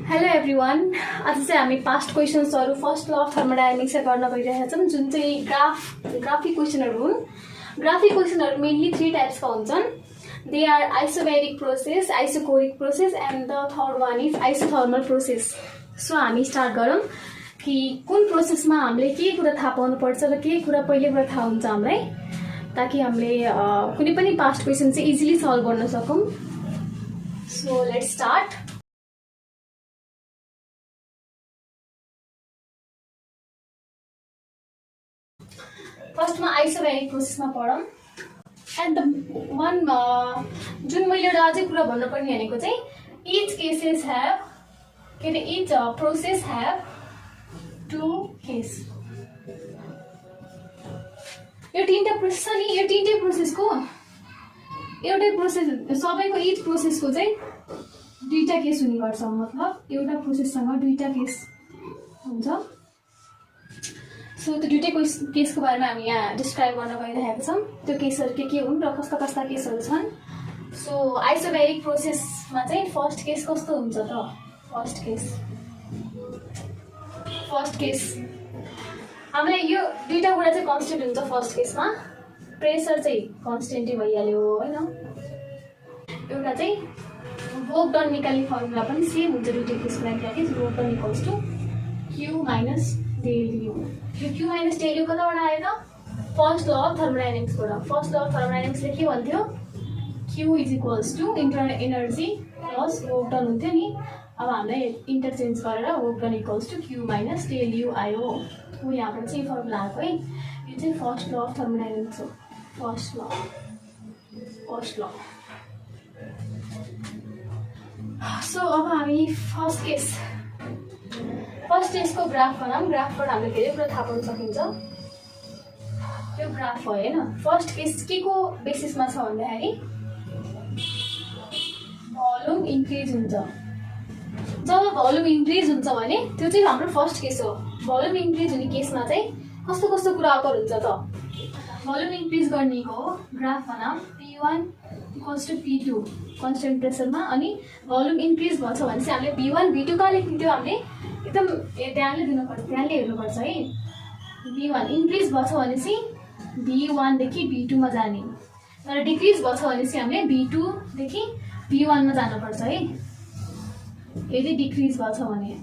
Hello everyone, आज चाहिँ हामी पास्ट क्वेसन्सहरू फर्स्ट ल अफ थर्मोडायनामिक्स गर्न गइरहेका छौँ, जुन चाहिँ ग्राफिक क्वेसनहरू हुन्। ग्राफिक क्वेसनहरू मेनली 3 टाइप्सका हुन्छन्। They are isobaric process, isochoric process and the third one is isothermal process. So हामी स्टार्ट गरौँ कि कुन प्रोसेसमा हामीले के कुरा थाहा पाउनुपर्छ र के कुरा पहिलेबाट थाहा हुन्छ हामीलाई, ताकि हामीले कुनै पनि पास्ट क्वेसन चाहिँ इजिली सल्भ गर्न सकौँ। So let's start. फर्स्टमा आइसोबेरिक प्रोसेसमा पढौँ। एन्ड द वान जुन मैले एउटा अझै कुरा भन्नुपर्ने भनेको चाहिँ इच केसेस ह्याभ के अरे इच प्रोसेस ह्याभ 2 केस। यो 3टा प्रोसेस छ नि, यो 3टै प्रोसेसको एउटै प्रोसेस, सबैको इच प्रोसेसको चाहिँ 2टा केस हुने गर्छ। मतलब एउटा प्रोसेससँग 2टा केस हुन्छ। सो त्यो 2टै केसको बारेमा हामी यहाँ डिस्क्राइब गर्न गइरहेका छौँ। त्यो केसहरू के हुन् र कस्ता कस्ता केसहरू छन्। सो आइसोबेरिक प्रोसेसमा चाहिँ फर्स्ट केस कस्तो हुन्छ त? फर्स्ट केस हामीलाई यो 2टा कुरा चाहिँ कन्स्टेन्ट हुन्छ। फर्स्ट केसमा प्रेसर चाहिँ कन्स्टेन्टै भइहाल्यो होइन। एउटा चाहिँ वर्क डन निकाल्ने फर्मुला पनि सेम हुन्छ 2टा केसको लागि। Work done equals to Q minus del U. यो क्यू माइनस डेल यू कताबाट आयो त? फर्स्ट ल अफ थर्मोडायनामिक्सबाट। फर्स्ट ल अफ थर्मोडायनामिक्सले के भन्थ्यो? Q is equals to internal energy plus work done हुन्थ्यो नि। अब हामीलाई इन्टरचेन्ज गरेर work done equals to Q minus del U आयो। हो यहाँबाट चाहिँ फर्मुला आएको है। यो चाहिँ फर्स्ट ल अफ थर्मोडायनामिक्स हो। First law. सो अब हामी फर्स्ट केसको ग्राफ बनाऊँ। ग्राफबाट हामीले धेरै कुरा थाहा पाउन सकिन्छ। यो ग्राफ हो होइन। फर्स्ट केस के को बेसिसमा छ भन्दाखेरि भोल्युम इन्क्रिज हुन्छ। जब भोल्युम इन्क्रिज हुन्छ भने त्यो चाहिँ हाम्रो फर्स्ट केस हो। भोल्युम इन्क्रिज हुने केसमा चाहिँ कस्तो कस्तो कुरा अकर हुन्छ त? भोल्युम इन्क्रिज गर्नेको ग्राफ बनाऊँ। P1 equals to P2 constant प्रेसरमा। अनि भोल्युम इन्क्रिज भन्छ भने चाहिँ हामीले V1 V2 कहाँ लेख्ने त्यो हामीले एकदम ध्यानले दिनुपर्छ, ध्यानले हेर्नुपर्छ है। V1 इन्क्रिज भन्छ भने चाहिँ V1 देखि V2 मा जाने, तर डिक्रिज भन्छ भने चाहिँ हामीले V2 देखि V1 मा जानुपर्छ है। यदि डिक्रिज भन्छ भने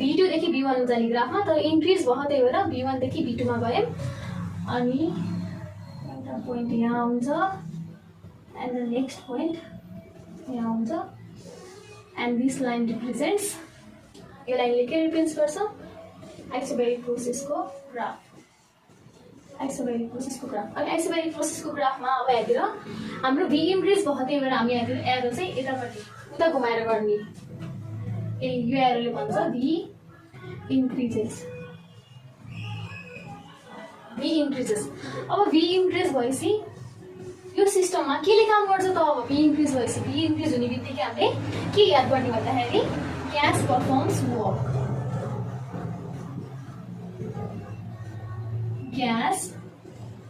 V2 देखि V1 मा जाने ग्राफमा, तर इन्क्रिज भयो त्यही भएर V1 देखि V2 मा गयौँ। अनि एउटा पोइन्ट यहाँ हुन्छ एन्ड द नेक्स्ट पोइन्ट यहाँ हुन्छ। एन्ड दिस लाइन रिप्रेजेन्ट्स, यो लाइनले के रिप्रेजेन्ट गर्छ? आइसोबेरिक प्रोसेसको ग्राफ। अनि आइसोबेरिक प्रोसेसको ग्राफमा अब यहाँतिर हाम्रो भी इन्क्रिज भयो त्यही भएर हामी यहाँतिर एरो चाहिँ यतापट्टि उता घुमाएर गर्ने। यो एरोले भन्छ भी इन्क्रिजेस। अब भी इन्क्रिज भएपछि यो सिस्टममा केले काम गर्छ त? अब भी इन्क्रिज भएपछि भी इन्क्रिज हुने बित्तिकै हामीले के याद गर्ने भन्दाखेरि gas performs work. Gas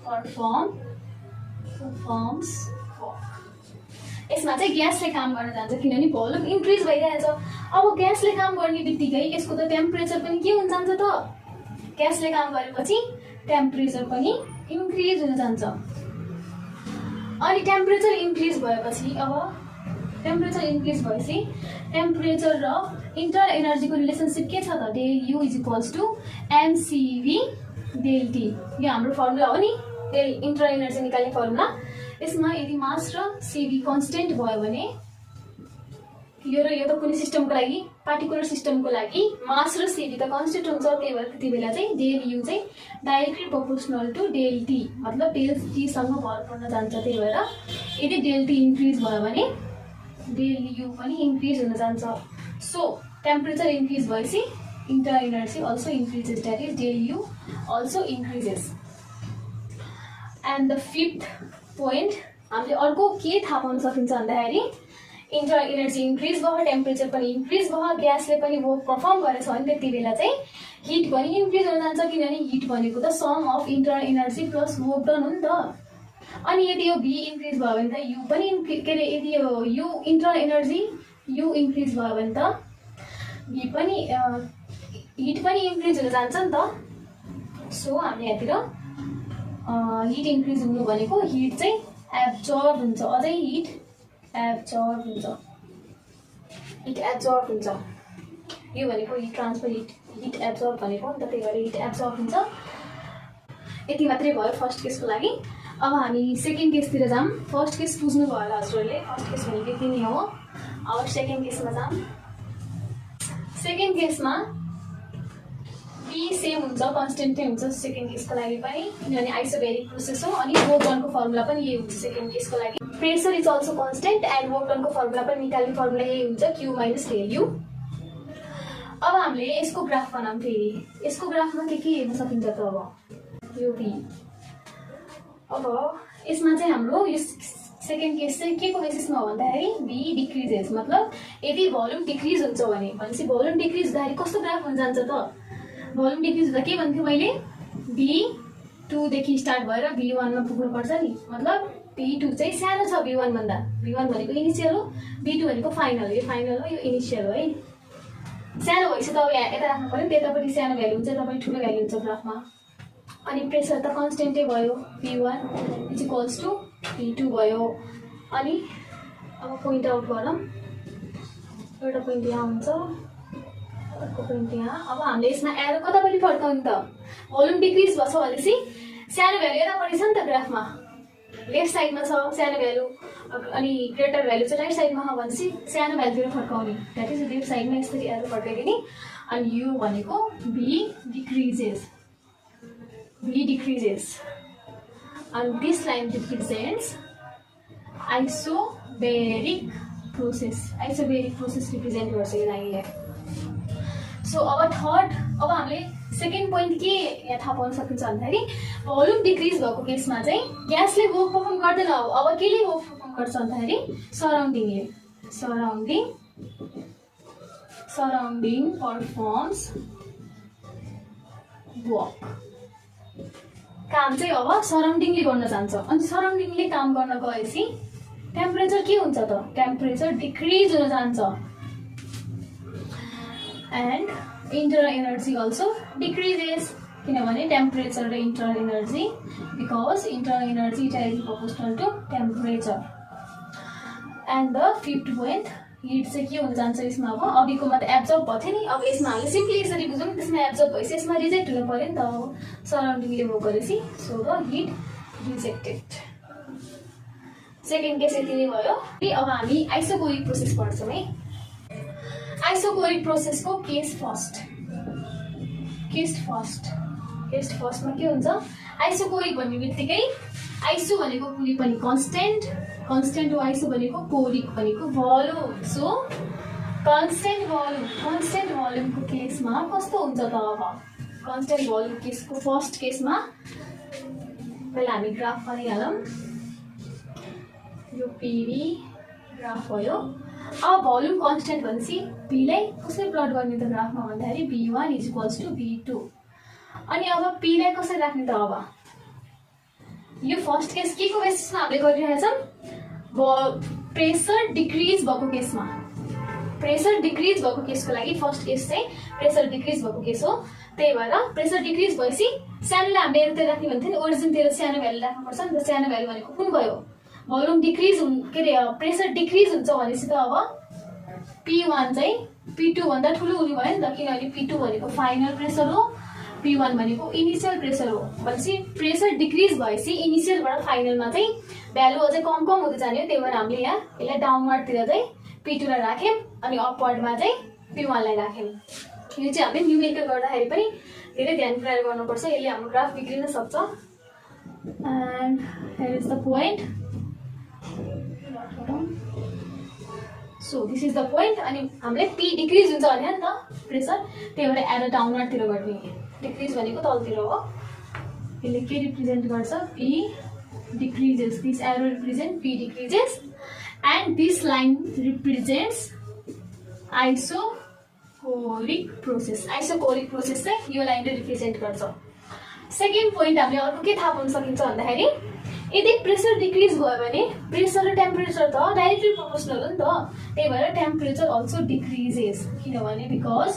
performs work. यसमा चाहिँ ग्यासले काम गर्न जान्छ किनभने भोल्युम इन्क्रिज भइरहेछ। अब ग्यासले काम गर्ने बित्तिकै यसको त टेम्परेचर पनि के हुन जान्छ त? ग्यासले काम गरेपछि टेम्परेचर पनि इन्क्रिज हुन जान्छ। अनि टेम्परेचर इन्क्रिज भएपछि टेम्परेचर र इन्टरनल एनर्जीको रिलेसनसिप के छ त? Del U is equals to m C v del T. यो हाम्रो फर्मुला हो नि, डेल इन्टरनल एनर्जी निकाल्ने फर्मुला। यसमा यदि मास र सिभी कन्स्टेन्ट भयो भने यो त कुनै सिस्टमको लागि, पार्टिकुलर सिस्टमको लागि मास र सिभी त कन्स्टेन्ट हुन्छ। त्यही भएर त्यति बेला चाहिँ डेल यू चाहिँ directly proportional to del T, मतलब डेल टीसँग भर पर्न जान्छ। त्यही भएर यदि डेल टी इन्क्रिज भयो भने डेल यू पनि इन्क्रिज हुन जान्छ। सो टेम्परेचर इन्क्रिज भएपछि internal energy also increases, that is del U also increases. And the fifth point हामीले अर्को के थाहा पाउन सकिन्छ भन्दाखेरि इन्टरनल एनर्जी इन्क्रिज भयो, टेम्परेचर पनि इन्क्रिज भयो, ग्यासले पनि वर्क परफर्म गरेछ भने त्यति बेला चाहिँ हिट पनि इन्क्रिज हुन जान्छ। किनभने हिट भनेको त sum of internal energy plus work done हो नि त। अनि यदि यो भी इन्क्रिज भयो भने त यु पनि के अरे यदि यो इन्टरनल एनर्जी यु इन्क्रिज भयो भने त भी पनि हिट पनि इन्क्रिज हुन जान्छ नि त। सो हामीले यहाँतिर हिट इन्क्रिज हुनु भनेको हिट चाहिँ एब्जर्ब हुन्छ, अझै हिट एब्जर्ब हुन्छ, हिट एब्जर्ब हुन्छ। यो भनेको हिट ट्रान्सफर, हिट एब्जर्ब भनेको नि त, त्यही भएर हिट एब्जर्ब हुन्छ। यति मात्रै भयो फर्स्ट केसको लागि। अब हामी सेकेन्ड केसतिर जाऊँ। फर्स्ट केस बुझ्नु भयो होला हजुरहरूले, फर्स्ट केस भनेको यति नै हो। अब सेकेन्ड केसमा जाऊँ। सेकेन्ड केसमा बी सेम हुन्छ, कन्स्टेन्टै हुन्छ सेकेन्ड केसको लागि पनि, किनभने आइसोबेरिक प्रोसेस हो। अनि वर्क डनको फर्मुला पनि यही हुन्छ सेकेन्ड केसको लागि। Pressure is also constant and work डनको फर्मुला पनि निकाल्ने फर्मुला यही हुन्छ, क्यू माइनस डेल यू। अब हामीले यसको ग्राफ बनाऊँ। फेरि यसको ग्राफमा के हेर्न सकिन्छ त? अब यो बी, अब यसमा चाहिँ हाम्रो यो सेकेन्ड केस चाहिँ के को बेसिसमा हो भन्दाखेरि बी डिक्रिजेस, मतलब यदि भोल्युम डिक्रिज हुन्छ भनेपछि भोल्युम डिक्रिज हुँदाखेरि कस्तो ग्राफ हुन जान्छ त? भोल्युम डिक्रिज हुँदा के भन्थ्यो मैले? B2 देखि स्टार्ट भएर B1 मा पुग्नुपर्छ नि, मतलब B2 चाहिँ सानो छ B1 भन्दा। B1 भनेको इनिसियल हो, B2 भनेको फाइनल। यो फाइनल हो, यो इनिसियल हो है। सानो भएपछि त अब यता राख्नु पर्यो, त्यतापट्टि सानो भ्यालु हुन्छ, यतापट्टि ठुलो भ्यालु हुन्छ ग्राफमा। अनि प्रेसर त कन्स्टेन्टै भयो, P1 is equals to P2 भयो। अनि अब पोइन्ट आउट गरौँ। एउटा पोइन्ट यहाँ हुन्छ, अर्को पोइन्ट यहाँ। अब हामीले यसमा एरो कतापट्टि फर्काउने त? भोल्युम डिक्रिज भएछ भनेपछि सानो भ्यालु यतापट्टि छ नि त ग्राफमा, लेफ्ट साइडमा छ सानो भ्यालु, अनि ग्रेटर भ्यालु चाहिँ राइट साइडमा छ भनेपछि सानो भ्यालुतिर फर्काउने, द्याट इज लेफ्ट साइडमा यसरी एरो फर्काइदिने। अनि यो भनेको B decreases, B decreases. and this line represents isobaric process, isobaric process represent गर्छ यो लाइनले। सो अब थर्ड, अब हामीले सेकेन्ड पोइन्ट के यहाँ थाहा पाउन सकिन्छ भन्दाखेरि भोल्युम डिक्रिज भएको केसमा चाहिँ ग्यासले वर्क पर्फर्म गर्दैन। अब केले वर्क पर्फर्म गर्छ भन्दाखेरि सराउन्डिङले, सराउन्डिङ पर्फर्म्स वर्क। काम चाहिँ अब सराउन्डिङले गर्न जान्छ। अनि सराउन्डिङले काम गर्न गएपछि टेम्परेचर के हुन्छ त? टेम्परेचर डिक्रिज हुन जान्छ। And internal energy also decreases, किनभने टेम्परेचर र internal energy, because internal energy is directly proportional to temperature. And the fifth point, heat चाहिँ के हुन जान्छ यसमा? अब अघिकोमा त एब्जर्ब भएको थियो नि, अब यसमा हामीले सिम्पली यसरी बुझौँ, त्यसमा एब्जर्ब भएपछि यसमा रिजेक्ट हुनु पऱ्यो नि त, अब सराउन्डिङले वर्क गरेपछि। So the hit rejected. Second case यति नै भयो। अब हामी आइसोकोरिक प्रोसेस पढ्छौँ है। आइसोकोरिक प्रोसेसको केस फर्स्टमा के हुन्छ? आइसोकोरिक भन्ने बित्तिकै आइसो भनेको कुनै पनि कन्स्टेन्ट हो, आइसो भनेको कोरिक भनेको भोल्युम। सो कन्स्टेन्ट भोल्युमको केसमा कस्तो हुन्छ त? अब कन्स्टेन्ट भोल्युम केसको फर्स्ट केसमा पहिला हामी ग्राफ बनाइहालौँ। यो पिभी ग्राफ भयो। अब भोल्युम कन्स्टेन्ट भनेपछि पीलाई कसरी प्लट गर्ने त ग्राफमा भन्दाखेरि B1 is equals to B2। अनि अब पीलाई कसरी राख्ने त? अब यो फर्स्ट केस के को बेसिसमा हामीले गरिरहेका छौँ? प्रेसर डिक्रिज भएको केसमा, प्रेसर डिक्रिज भएको केसको लागि फर्स्ट केस चाहिँ प्रेसर डिक्रिज भएको केस हो। त्यही भएर प्रेसर डिक्रिज भएपछि सानोलाई हामीले यतातिर राख्ने भन्थ्यो नि, ओरिजिनतिर सानो भ्यालु राख्नुपर्छ नि त। सानो भ्यालु भनेको कुन भयो? भोल्युम डिक्रिज के अरे प्रेसर डिक्रिज हुन्छ भनेपछि त अब P1 चाहिँ P2 भन्दा ठुलो हुने भयो नि त, किनभने P2 भनेको फाइनल प्रेसर हो, P1 भनेको इनिसियल प्रेसर हो। भनेपछि प्रेसर डिक्रिज भएपछि इनिसियलबाट फाइनलमा चाहिँ भ्यालु अझै कम हुँदै जाने हो। त्यही भएर हामीले यहाँ यसलाई डाउनवर्डतिर चाहिँ P2 लाई राख्यौँ अनि अपवर्डमा चाहिँ P1 लाई राख्यौँ। यो चाहिँ हामीले न्युमेरिकल गर्दाखेरि पनि धेरै ध्यान पुर्याएर गर्नुपर्छ, यसले हाम्रो ग्राफ बिग्रिन सक्छ। And here is the point. So this is the point. अनि हामीले P डिक्रिज हुन्छ भने नि त प्रेसर, त्यही भएर एरो डाउनवर्डतिर गर्ने। डिक्रिज भनेको तलतिर हो। यसले के रिप्रेजेन्ट गर्छ? P decreases. This arrow represents P decreases and this line represents isochoric process. Isochoric process चाहिँ यो लाइनले रिप्रेजेन्ट गर्छ। सेकेन्ड पोइन्ट हामीले अर्को के थाहा पाउन सकिन्छ भन्दाखेरि यदि प्रेसर डिक्रिज भयो भने प्रेसर र टेम्परेचर त डाइरेक्टली प्रोपोर्सनल हो नि त, त्यही भएर टेम्परेचर अल्सो डिक्रिजेस, किनभने because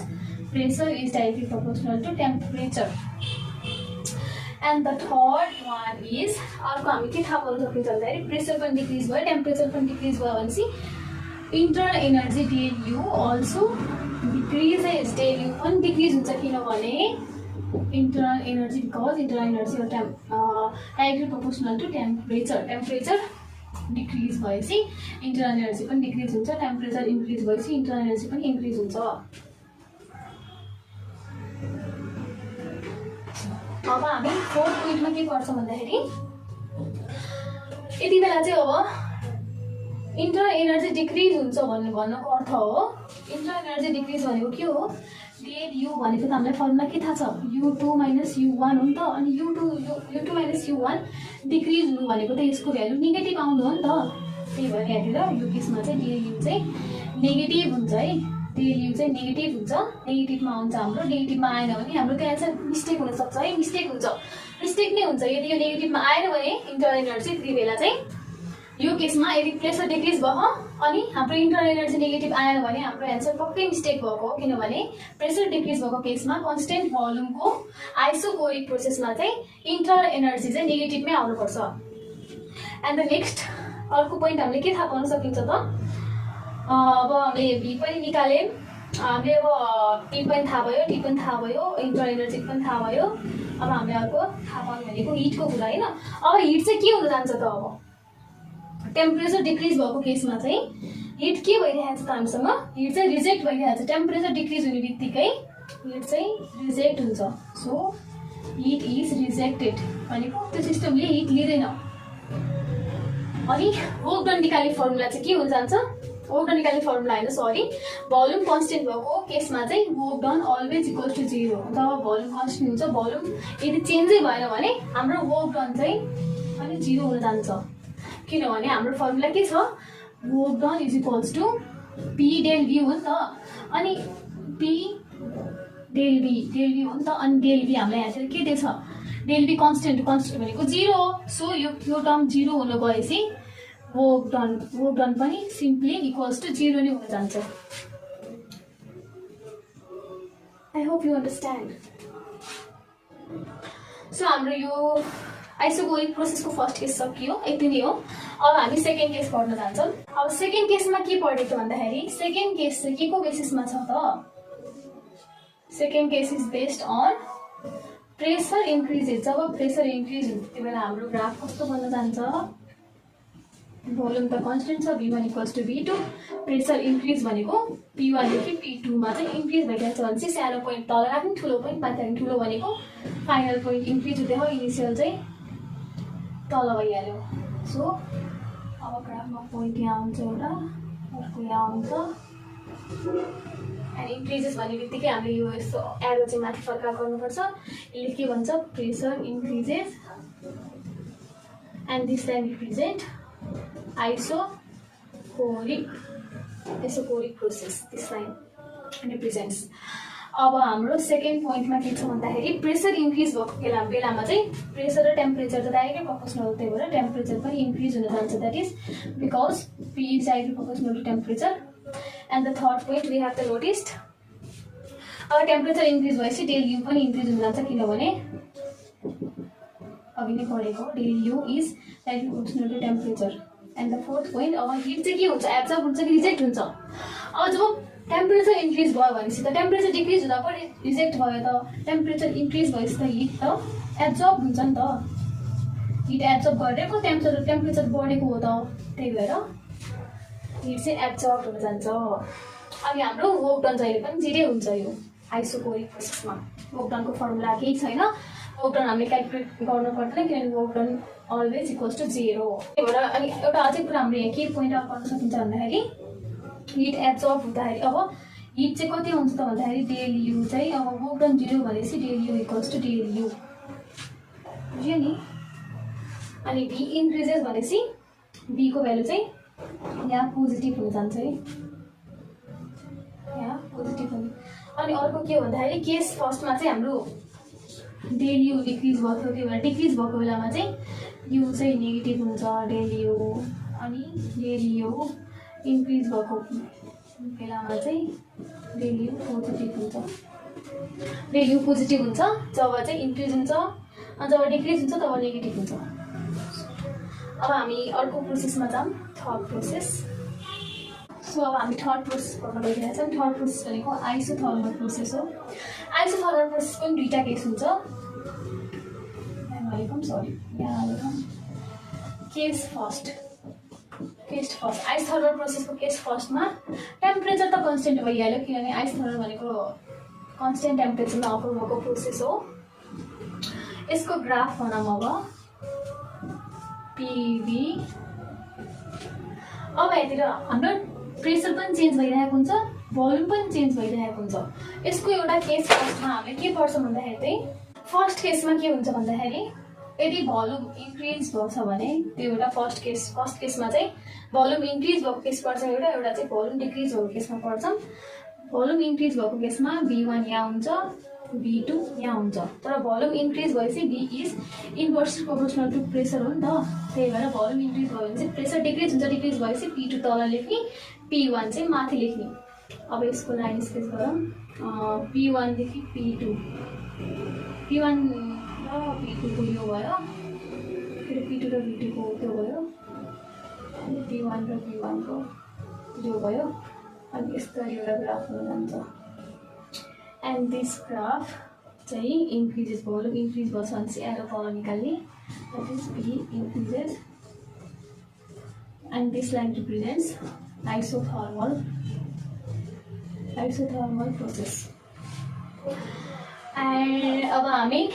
pressure is directly proportional to temperature. And the third one is अर्को हामी के थाहा पाउन सकिन्छ भन्दाखेरि प्रेसर पनि डिक्रिज भयो टेम्परेचर पनि डिक्रिज भयो भनेपछि इन्टरनल एनर्जी डेल्यु अल्सो डिक्रिजेस, डेल्यु पनि डिक्रिज हुन्छ किनभने internal energy because internal energy or directly proportional to temperature decrease भएपछि internal energy पनि decrease हुन्छ, temperature increase भएपछि internal energy पनि increase हुन्छ। अब हामी फोर्थ पोइन्टमा के गर्छौँ भन्दाखेरि यति बेला चाहिँ अब इन्टरनल एनर्जी डिक्रिज हुन्छ भन्नुको अर्थ हो, इन्टरनल एनर्जी डिक्रिज भनेको के हो, डेल यु भनेको त हामीलाई फर्मुला के थाहा छ, U2 माइनस U1 हो नि त, अनि U2 माइनस U1 डिक्रिज हुनु भनेको त यसको भ्यालु नेगेटिभ आउनु हो नि त, त्यही भएर यहाँनिर यो केसमा चाहिँ डेल यु चाहिँ नेगेटिभ हुन्छ है, डेल यु चाहिँ नेगेटिभ हुन्छ, नेगेटिभमा आउँछ हाम्रो, नेगेटिभमा आएन भने हाम्रो त्यो एन्सर मिस्टेक हुनसक्छ है, मिस्टेक नै हुन्छ यदि यो नेगेटिभमा आएन भने इन्टरनल एनर्जी त्यति बेला चाहिँ यो केसमा यदि प्रेसर डिक्रिज भयो अनि हाम्रो इन्टरनल एनर्जी नेगेटिभ आएन भने हाम्रो एन्सर पक्कै मिस्टेक भएको हो, किनभने प्रेसर डिक्रिज भएको केसमा कन्स्टेन्ट भोल्युमको आइसोकोरिक प्रोसेसमा चाहिँ इन्टरनल एनर्जी चाहिँ नेगेटिभमै आउनुपर्छ। एन्ड द नेक्स्ट अर्को पोइन्ट हामीले के थाहा पाउन सकिन्छ त, अब हामीले भी पनि निकाल्यौँ, हामीले अब पी पनि थाहा भयो, टी पनि थाहा भयो, इन्टरनल एनर्जी पनि थाहा भयो, अब हामीले अर्को थाहा पाउनु भनेको हिटको कुरा होइन। अब हिट चाहिँ के हुन जान्छ त, अब टेम्परेचर डिक्रिज भएको केसमा चाहिँ हिट के भइरहेको छ त हामीसँग, हिट चाहिँ रिजेक्ट भइरहेको छ, टेम्परेचर डिक्रिज हुने बित्तिकै हिट चाहिँ रिजेक्ट हुन्छ, सो हिट इज रिजेक्टेड भनेको त्यो सिस्टमले हिट लिँदैन। अनि वर्क डन निकाल्ने फर्मुला चाहिँ के हुन जान्छ, वर्क डन निकाल्ने फर्मुला होइन सरी, भोल्युम कन्स्टेन्ट भएको केसमा चाहिँ work done always equal to 0, जब भोल्युम कन्स्टेन्ट हुन्छ, भोल्युम यदि चेन्जै भएन भने हाम्रो वर्क डन चाहिँ अनि 0 हुन जान्छ, किनभने हाम्रो फर्मुला के छ, work done is equals to P del V हो नि त, अनि पी डेल भी हो नि त, अनि डेल भी हामीलाई यहाँ के दिएछ, डेल भी कन्स्टेन्ट भनेको 0 हो, सो यो टर्म 0 हुनु गएपछि वर्क डन पनि सिम्पली इक्वल्स टु 0 नै हुन जान्छ। I hope you understand. So हाम्रो यो आइसोकोरिक प्रोसेसको फर्स्ट केस सकियो, यति नै हो। अब हामी सेकेन्ड केस पढ्न जान्छौँ। अब सेकेन्ड केसमा के पढेको भन्दाखेरि सेकेन्ड केस चाहिँ के को बेसिसमा छ त, second case is based on pressure increases. जब प्रेसर इन्क्रिज हुन्छ त्यति बेला हाम्रो ग्राफ कस्तो बन्न जान्छ, भोल्युम त कन्स्टेन्ट छ, V1 equals to V2, pressure increase भनेको P1 देखि P2 मा चाहिँ इन्क्रिज भइरहेको छ भने सानो पोइन्ट तल राख्ने, ठुलो पोइन्ट माथि राख्ने, ठुलो भनेको फाइनल पोइन्ट इन्क्रिज हुँदै हो, इनिसियल चाहिँ तल भइहाल्यो। सो अब ग्राफमा पोइन्ट यहाँ आउँछ एउटा, अर्को यहाँ आउँछ, एन्ड इन्क्रिजेस भन्ने बित्तिकै हामीले यो यस्तो एरो चाहिँ माथि फर्का गर्नुपर्छ, यसले के भन्छ, pressure increases and this line represent isochoric process, this line represents. अब हाम्रो सेकेन्ड पोइन्टमा के छ भन्दाखेरि प्रेसर इन्क्रिज भएको बेलामा चाहिँ प्रेसर र टेम्परेचर त डाइरेक्टली प्रोपोर्सनल हो, त्यही भएर टेम्परेचर पनि इन्क्रिज हुन जान्छ, that is because P is directly proportional to temperature. And the third point we have the noticed, अब टेम्परेचर इन्क्रिज भएपछि डेल यु पनि इन्क्रिज हुन जान्छ, किनभने अघि नै पढेको del U is directly proportional to temperature. And the fourth point, अब हिट चाहिँ के हुन्छ, एब्जर्ब हुन्छ कि रिजेक्ट हुन्छ। अब जब टेम्परेचर इन्क्रिज भयो भनेपछि त टेम्परेचर डिक्रिज हुँदा पनि रिजेक्ट भयो त, टेम्परेचर इन्क्रिज भएपछि त हिट त एब्जर्ब हुन्छ नि त, हिट एब्जर्ब गरेको टेम्परेचर बढेको हो त, त्यही भएर हिट चाहिँ एब्जर्ब हुन जान्छ। अनि हाम्रो वर्क डन जहिले पनि 0 हुन्छ यो आइसोकोरिक प्रोसेसमा। वर्क डनको फर्मुला केही छैन, वर्क डन हामीले क्यालकुलेट गर्नु पर्दैन, किनभने work done always equals to 0 हो, त्यही भएर। अनि एउटा अझै कुरा हामीले यहाँ के पोइन्ट आउट गर्न सकिन्छ भन्दाखेरि हिट एब्जर्ब हुँदाखेरि अब हिट चाहिँ कति हुन्छ त भन्दाखेरि डेल यु चाहिँ अब वर्क डन 0 भनेपछि del U equals to del U, बुझ्यो नि। अनि भी इन्क्रिजेस भनेपछि बीको भ्यालु चाहिँ यहाँ पोजिटिभ हुन जान्छ है, यहाँ पोजिटिभ हुने। अनि अर्को के हो भन्दाखेरि केस फर्स्टमा चाहिँ हाम्रो डेल यु डिक्रिज भएको थियो, त्यही भएर डिक्रिज भएको बेलामा चाहिँ यु चाहिँ नेगेटिभ हुन्छ डेल यु, अनि डेल यु इन्क्रिज भएको बेलामा चाहिँ डेल यु पोजिटिभ हुन्छ। डेल यु पोजिटिभ हुन्छ जब चाहिँ इन्क्रिज हुन्छ, अनि जब डिक्रिज हुन्छ तब नेगेटिभ हुन्छ। अब हामी अर्को प्रोसेसमा जाऊँ, थर्ड प्रोसेस। सो अब हामी थर्ड प्रोसेस गर्न गइरहेको छौँ। थर्ड प्रोसेस भनेको आइसोथर्मल प्रोसेस हो। आइसोथर्मल प्रोसेसको पनि दुईवटा केस हुन्छ। केस फर्स्ट आइसोथर्मल प्रोसेसको केस फर्स्टमा टेम्परेचर त कन्स्टेन्ट भइहाल्यो, किनभने आइसोथर्मल भनेको कन्स्टेन्ट टेम्परेचरमा अकर भएको प्रोसेस हो। यसको ग्राफ बनाऊँ अब पिभी। अब यहाँतिर हाम्रो प्रेसर पनि चेन्ज भइरहेको हुन्छ, भोल्युम पनि चेन्ज भइरहेको हुन्छ। यसको एउटा केस फर्स्टमा हामीले के पर्छ भन्दाखेरि चाहिँ फर्स्ट केसमा के हुन्छ भन्दाखेरि यदि भोल्युम इन्क्रिज भएछ भने त्यो एउटा फर्स्ट केसमा चाहिँ भोल्युम इन्क्रिज भएको केस पर्छ एउटा चाहिँ भोल्युम डिक्रिज भएको केसमा पर्छ। भोल्युम इन्क्रिज भएको केसमा V1 यहाँ हुन्छ, V2 यहाँ हुन्छ। तर भोल्युम इन्क्रिज भएपछि V is inversely proportional to pressure हो नि त, त्यही भएर भोल्युम इन्क्रिज भयो भने चाहिँ प्रेसर डिक्रिज हुन्छ। डिक्रिज भएपछि P2 तल लेख्ने, P1 चाहिँ माथि लेख्ने। अब यसको लाइन स्केच गरौँ। P1 देखि P2, P1 र P2 को यो भयो, फेरि P2 र V2 को त्यो भयो, P1 र P1 को यो भयो, अनि यसरी एउटा ग्राफ हुन जान्छ। एन्ड दिस ग्राफ चाहिँ इन्क्रिजेस, भोल्युम इन्क्रिज भएछ भने चाहिँ एरो तल निकाल्ने, that is P increases, and this line represents isothermal process. And अब हामी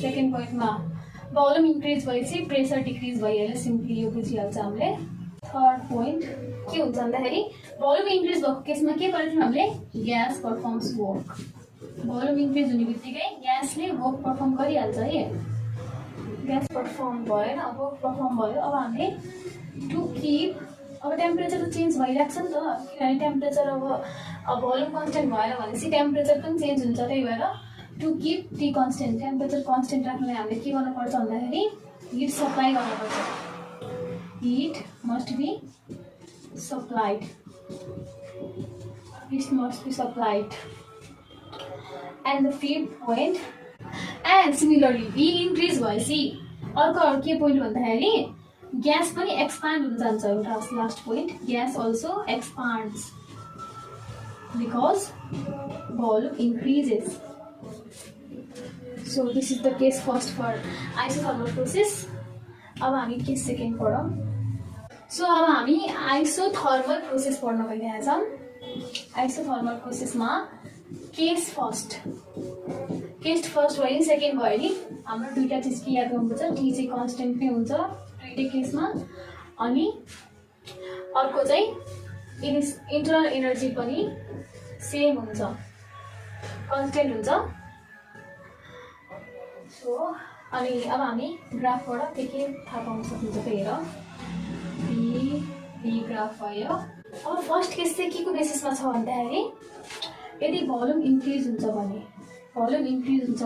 सेकेन्ड पोइन्टमा भोल्युम इन्क्रिज भएपछि प्रेसर डिक्रिज भइहाल्यो, सिम्पली यो बुझिहाल्छ हामीले। थर्ड पोइन्ट के हुन्छ भन्दाखेरि भोल्युम इन्क्रिज भएको केसमा के गरेको थियौँ हामीले, gas performs work. Volume increase हुने बित्तिकै ग्यासले वर्क पर्फर्म गरिहाल्छ है। ग्यास पर्फर्म भएन, वर्क पर्फर्म भयो। अब हामीले टु किप, अब टेम्परेचर त चेन्ज भइरहेको छ नि त, किनभने टेम्परेचर अब भोल्युम कन्स्टेन्ट भएन भनेपछि टेम्परेचर पनि चेन्ज हुन्छ। त्यही भएर to keep T constant, temperature constant राख्नलाई हामीले के गर्नुपर्छ भन्दाखेरि हिट सप्लाई गर्नुपर्छ। Heat must be supplied, heat must be supplied. And the fifth point, and similarly V increase भएपछि अर्को के पोइन्ट भन्दाखेरि ग्यास पनि एक्सपान्ड हुन जान्छ। एउटा last point, gas also expands because volume increases. So this is the case first for isothermal process. अब हामी केस सेकेन्ड पढौँ। सो अब हामी आइसोथर्मल प्रोसेस पढ्न गइरहेका छौँ। आइसोथर्मल प्रोसेसमा केस फर्स्ट भयो नि, सेकेन्ड भयो नि, हाम्रो दुईवटा चिज के याद गर्नुपर्छ, टी चाहिँ कन्स्टेन्ट नै हुन्छ दुईटै केसमा, अनि अर्को चाहिँ इन्टरनल एनर्जी पनि सेम हुन्छ, कन्स्टेन्ट हुन्छ। सो अनि अब हामी ग्राफबाट के थाहा पाउन सकिन्छ त हेर, बी ग्राफ भयो। अब फर्स्ट केस चाहिँ के को बेसिसमा छ भन्दाखेरि यदि भोल्युम इन्क्रिज हुन्छ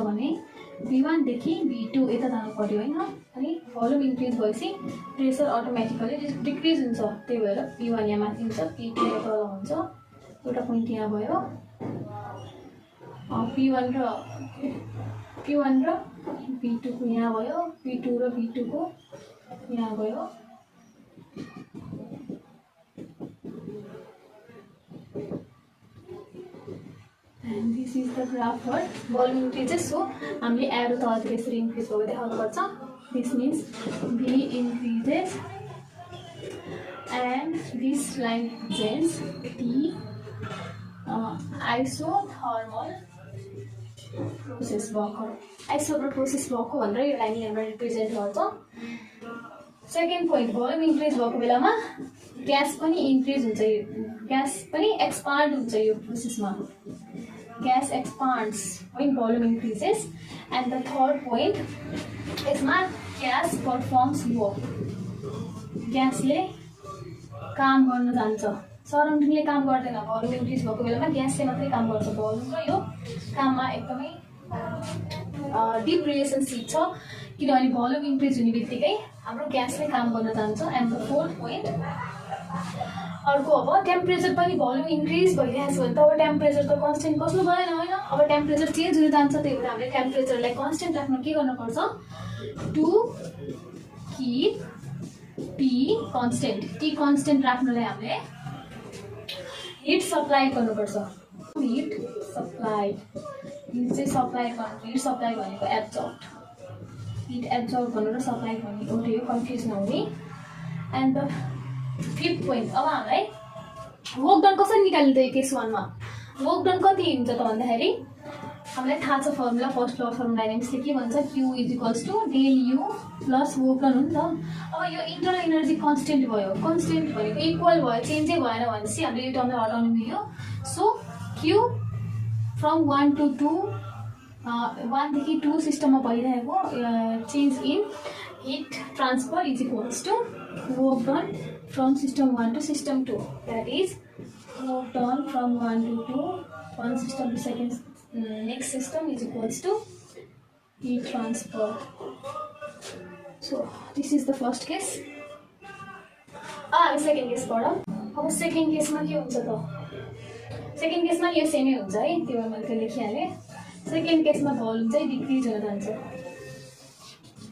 भने V1 देखि V2 यता जानु पर्यो होइन, अनि भोल्युम इन्क्रिज भएपछि प्रेसर अटोमेटिकली डिक्रिज हुन्छ। त्यही भएर P1 यहाँ माथि हुन्छ, P2 यहाँ तल हुन्छ। एउटा पोइन्ट यहाँ भयो, P1 र V2 को यहाँ भयो, P2 र V2 को यहाँ भयो। And this is the graph for volume increases. So हामीले एरो तलतिर यसरी इन्क्रिज भएको देखाउनुपर्छ। This means V increases and this line represents the isothermal process भएको, आइसोथर्मल प्रोसेस भएको भनेर यो लाइन यहाँबाट रिप्रेजेन्ट गर्छ। सेकेन्ड पोइन्ट, भोल्युम इन्क्रिज भएको बेलामा ग्यास पनि इन्क्रिज हुन्छ, ग्यास पनि एक्सपान्ड हुन्छ यो प्रोसेसमा। Gas expands when volume increases. And the third point is gas performs work. Gas ले काम गर्न जान्छ, सराउन्डिङले काम गर्दैन। भोल्युम इन्क्रिज भएको बेलामा ग्यासले मात्रै काम गर्छ। भोल्युम र यो काममा एकदमै डिप रिलेसनसिप छ किनभने भोल्युम इन्क्रिज हुने बित्तिकै हाम्रो ग्यासले काम गर्न जान्छ। एन्ड द फोर्थ पोइन्ट अर्को अब टेम्परेचर पनि भोल्युम इन्क्रिज भइरहेको छ भने त अब टेम्परेचर त कन्स्टेन्ट बस्नु भएन होइन। अब टेम्परेचर चेन्ज हुन जान्छ, त्यही भएर हामीले टेम्परेचरलाई कन्स्टेन्ट राख्न के गर्नुपर्छ to keep T constant. T constant राख्नलाई हामीले हिट सप्लाई गर्नुपर्छ। हिट सप्लाई, हिट चाहिँ सप्लाई गर्नु, हिट सप्लाई भनेको एब्जर्ब, हिट एब्जर्ब गर्नु र सप्लाई भन्ने एउटै हो, कन्फ्युज नहुने। एन्ड द फिफ्थ पोइन्ट अब हामीलाई वर्क डन कसरी निकाल्ने त केस 1 मा वर्क डन कति हुन्छ त भन्दाखेरि हामीलाई थाहा छ फर्मुला, फर्स्ट ल अफ थर्मोडायनामिक्सले के भन्छ, Q is del U plus work done हो नि त। अब यो इन्टरनल एनर्जी कन्स्टेन्ट भयो, कन्स्टेन्ट भनेको इक्वल भयो, चेन्जै भएन भनेपछि हामीले यो टर्मलाई हटाउनु मिल्यो। सो Q फ्रम 1 to 2 1 देखि 2 सिस्टममा भइरहेको change in heat transfer is equals to work done from system 1 to system 2, that is work done from 1 to 2 one system to second next system is equals to heat transfer. So this is the first case. second case पढौँ। अब second case मा के हुन्छ त, second case मा यो सेमै हुन्छ है, त्यो मैले त्यो लेखिहालेँ। second case मा भोल्युम चाहिँ डिक्रिज हुन जान्छ,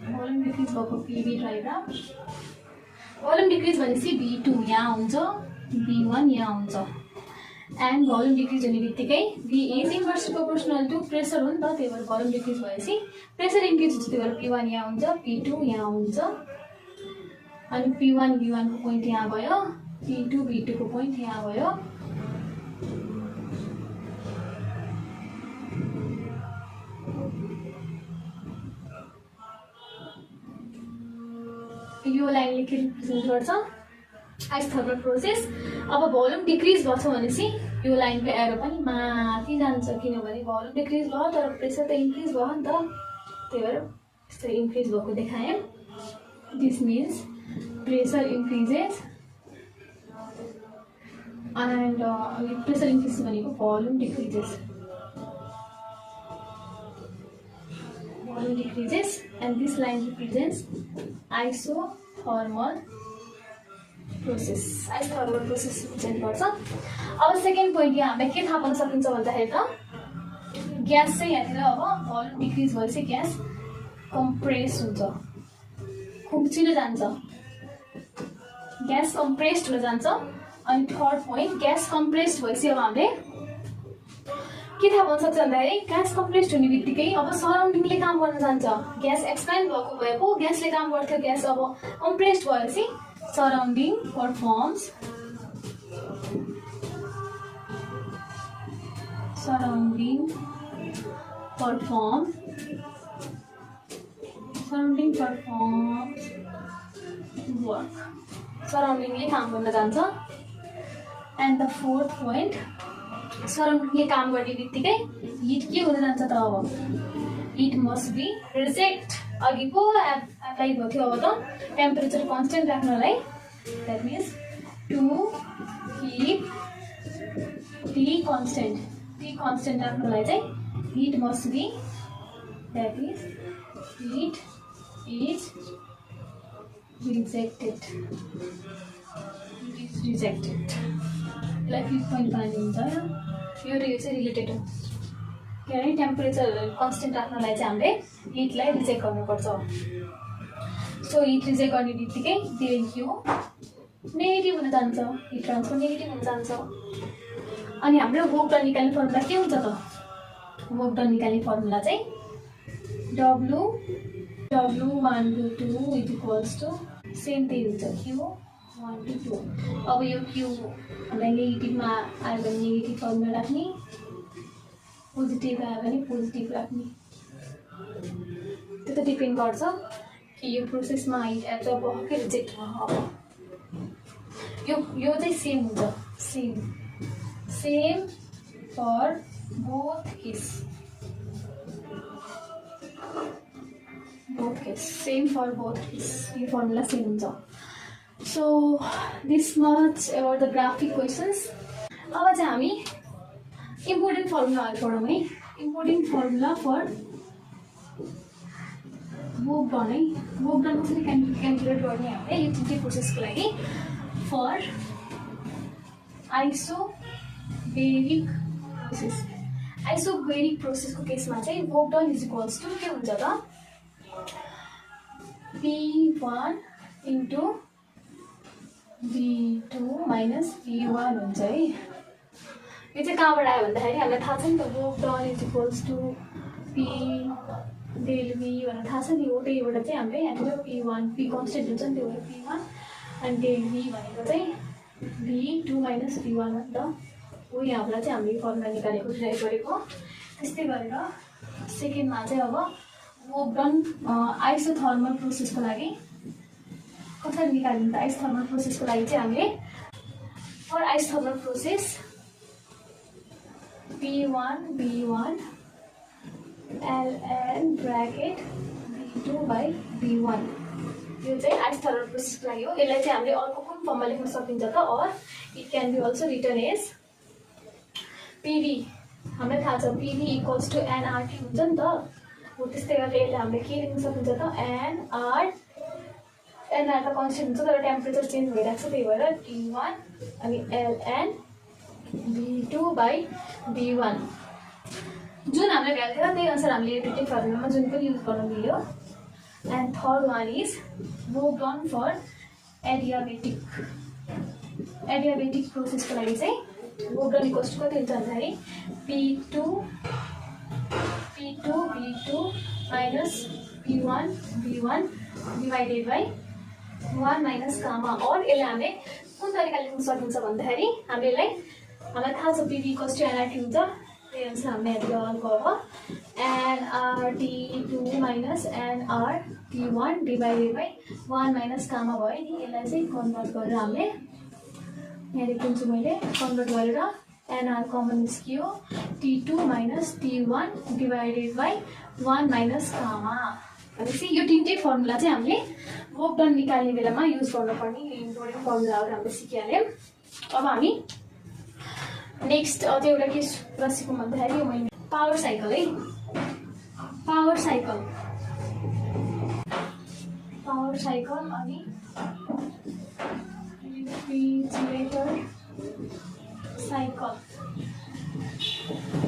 भोल्युम डिक्रिज भएको PV डायग्राम। भोल्युम डिक्रिज भनेपछि V2 यहाँ हुन्छ, V1 यहाँ हुन्छ। एन्ड भोल्युम डिक्रिज हुने बित्तिकै V is inversely proportional to pressure हो नि त, त्यही भएर भोल्युम डिक्रिज भएपछि प्रेसर इन्क्रिज हुन्छ, त्यही भएर P1 यहाँ हुन्छ, P2 यहाँ हुन्छ। अनि P1 V1 को पोइन्ट यहाँ भयो, P2 V2 को पोइन्ट यहाँ भयो। यो लाइनले के रिप्रेजेन्ट गर्छ, आइसोथर्मल प्रोसेस। अब भोल्युम डिक्रिज भएछ भनेपछि यो लाइनको एरो पनि माथि जान्छ, किनभने भोल्युम डिक्रिज भयो तर प्रेसर त इन्क्रिज भयो नि त, त्यही भएर यसरी इन्क्रिज भएको देखाएँ। This means pressure increases and pressure increase भनेको volume decreases, volume decreases and this line represents isothermal process, isothermal process represent गर्छ। अब सेकेन्ड पोइन्ट यहाँ हामीले के थाहा पाउन सकिन्छ भन्दाखेरि त ग्यास चाहिँ यहाँतिर अब भोल्युम डिक्रिज भएपछि ग्यास कम्प्रेस हुन्छ, खुम्चिन जान्छ, ग्यास कम्प्रेस्ड हुन जान्छ। अनि थर्ड पोइन्ट ग्यास कम्प्रेस्ड भएपछि अब हामीले के थाहा पाउन सक्छ भन्दाखेरि ग्यास कम्प्रेस्ड हुने बित्तिकै अब सराउन्डिङले काम गर्न जान्छ, ग्यास एक्सप्यान्ड भएको भएको ग्यासले काम गर्थ्यो, ग्यास अब कम्प्रेस्ड भएपछि surrounding performs work, सराउन्डिङले काम गर्न जान्छ। एन्ड द फोर्थ पोइन्ट सराउन्डिङले काम गर्ने बित्तिकै हिट के हुन जान्छ त, अब हिट मस्ट बी रिजेक्ट। अघि पो एप्लाई भएको थियो, अब त टेम्परेचर कन्स्टेन्ट राख्नलाई, that means to keep T constant राख्नलाई चाहिँ heat must be, that is heat is rejected, यसलाई 5 पोइन्ट बनाइदिन्छ। यो चाहिँ रिलेटेड हो, किनभने टेम्परेचर कन्स्टेन्ट राख्नलाई चाहिँ हामीले हिटलाई रिजेक्ट गर्नुपर्छ। सो हिट रिजेक्ट गर्ने बित्तिकै डेल क्यू नेगेटिभ हुन जान्छ, हिट ट्रान्सफर नेगेटिभ हुन जान्छ। अनि हाम्रो वर्क डन निकाल्ने फर्मुला के हुन्छ त, वर्क डन निकाल्ने फर्मुला चाहिँ W1 to 2 is equals to same त्यही हुन्छ, Q1 to 2। अब यो Q हामीलाई नेगेटिभमा आयो भने नेगेटिभ फर्मुला राख्ने, पोजिटिभ आयो भने पोजिटिभ राख्ने। त्यो त डिपेन्ड गर्छ कि यो प्रोसेसमा हिट एब्जर्ब भयो कि रिजेक्ट भयो। अब यो चाहिँ सेम हुन्छ, same for both case, same for both case, यो फर्मुला सेम हुन्छ। So this much about the graphic questions. अब चाहिँ हामी इम्पोर्टेन्ट फर्मुलाहरू पढौँ है। Important formula for work done है। वर्क डन कसरी क्यालकुलेट गर्ने हामीले युटिलिटी प्रोसेसको लागि फर आइसोबेरिक प्रोसेस। आइसोबेरिक प्रोसेसको केसमा चाहिँ work done is equals to के हुन्छ त P1 into V2 minus V1 हुन्छ है। यो चाहिँ कहाँबाट आयो भन्दाखेरि हामीलाई थाहा छ नि त work done is equals to P del V भनेर थाहा छ नि हो। त्यहीबाट चाहिँ हामीले यहाँनिर P1 P कन्सटेन्ट हुन्छ नि त्यो भएर P1 अनि डेल V भनेको चाहिँ V2 माइनस V1 हो नि त हो। यहाँबाट चाहिँ हामीले फर्मुला निकालेको ड्राइभ गरेको। त्यस्तै गरेर सेकेन्डमा चाहिँ अब वर्क डन आइसोथर्मल प्रोसेसको लागि कसरी निकाल्ने त आइसोथर्मल प्रोसेसको लागि चाहिँ हामीले for isothermal process P1 B1 ln bracket V2 by V1 यो चाहिँ आइसोथर्मल प्रोसेसको लागि हो। यसलाई चाहिँ हामीले अर्को कुन फर्ममा लेख्न सकिन्छ त or it can be also written as PV। हामीलाई थाहा छ PV इक्वल्स टु nRT हुन्छ नि त हो। त्यस्तै गरेर यसलाई हामीले के लेख्न सकिन्छ त nR त कन्सटेन्ट हुन्छ तर टेम्परेचर चेन्ज भइरहेको छ त्यही भएर T1 अनि ln V2 by V1 जुन हामीले भ्यालु थियो त्यही अनुसार हामीले युटिलिटी फर्मुलामा जुन पनि युज गर्न मिल्यो। And third one is work done for adiabatic प्रोसेसको लागि चाहिँ वर्क डन इक्वल्स टु कति हुन्छ भन्दाखेरि P2 V2 minus P1 V1 divided by 1 minus gamma. और यसलाई हामीले कुन तरिकाले लेख्न सकिन्छ भन्दाखेरि हामीलाई थाहा छ PV इक्वल्स टु nRT हुन्छ। त्यही अनुसार हामीले अर्को अब nRT2 minus nRT1 divided by 1 minus gamma भयो नि। यसलाई चाहिँ कन्भर्ट गरेर हामीले यहाँ लेखिदिन्छु मैले कन्भर्ट गरेर nR कमन निस्कियो T2 minus T1 divided by 1 minus gamma भनेपछि यो तिनटै फर्मुला चाहिँ हामीले वर्क डन निकाल्ने बेलामा युज गर्नुपर्ने इम्पोर्टेन्ट फर्मुलाहरू हामीले सिकिहाल्यौँ। अब हामी नेक्स्ट अझै एउटा के कुरा सिकौँ भन्दाखेरि यो मैले पावर साइकल है। पावर साइकल अनि रेफ्रिजरेटर साइकल